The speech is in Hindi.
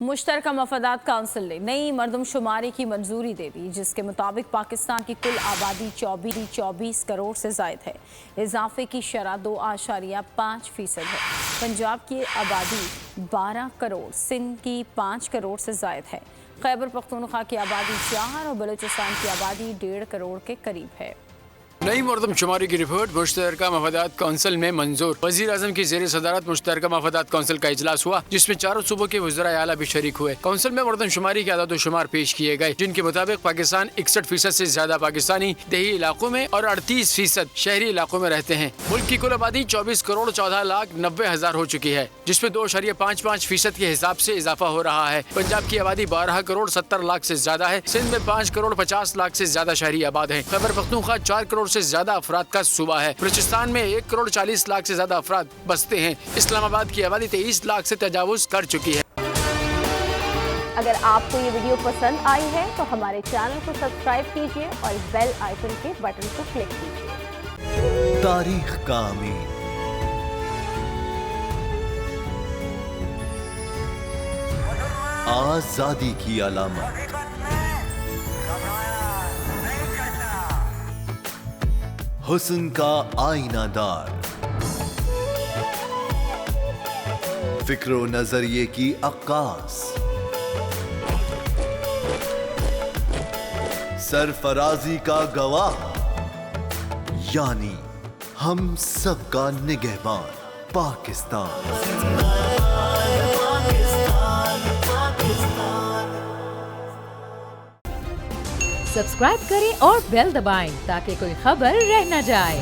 मुश्तरका मफादात काउंसिल ने नई मरदमशुमारी की मंजूरी दे दी, जिसके मुताबिक पाकिस्तान की कुल आबादी 24 करोड़ से जायद है। इजाफे की शरह 2.5% है। पंजाब की आबादी 12 करोड़, सिंध की 5 करोड़ से जायद है। खैबर पख्तूनख्वा की आबादी 4 और बलूचिस्तान की आबादी 1.5 करोड़ के करीब है। नई मरदमशुमारी की रिपोर्ट मुश्तरका मफादात काउंसिल में मंजूर। वज़ीर आज़म की ज़ेर सदारत मुश्तरका मफादात काउंसिल का इजलास हुआ, जिसमें चारों सूबों के वज़राए आला भी शरीक हुए। काउंसिल में मरदमशुमारी के आदाद शुमार पेश किए गए, जिनके मुताबिक पाकिस्तान 61% से ज्यादा पाकिस्तानी देही इलाकों में और 38% शहरी इलाकों में रहते हैं। मुल्क की कुल आबादी 24 करोड़ 14 लाख 90 हजार हो चुकी है, जिसमें 2.55% के हिसाब से इजाफा हो रहा है। पंजाब की आबादी 12 करोड़ 70 लाख से ज्यादा है। सिंध में 5 करोड़ 50 लाख से ज्यादा शहरी आबाद है। खैबर पख्तूनख्वा 4 करोड़ से ज्यादा अफराद का सूबा है। बलूचिस्तान में 1 करोड़ 40 लाख से ज्यादा अफराद बसते हैं। इस्लामाबाद की आबादी 23 लाख से तजावुज कर चुकी है। अगर आपको ये वीडियो पसंद आई है तो हमारे चैनल को सब्सक्राइब कीजिए और बेल आइकन के बटन को क्लिक कीजिए। तारीख का अमीन, आजादी की अलामत, हुस्न का आईनादार, फिक्रो नजरिए की अक्कास, सरफराजी का गवाह, यानी हम सबका निगहबान पाकिस्तान। सब्सक्राइब करें और बेल दबाएं ताकि कोई खबर रह न जाए।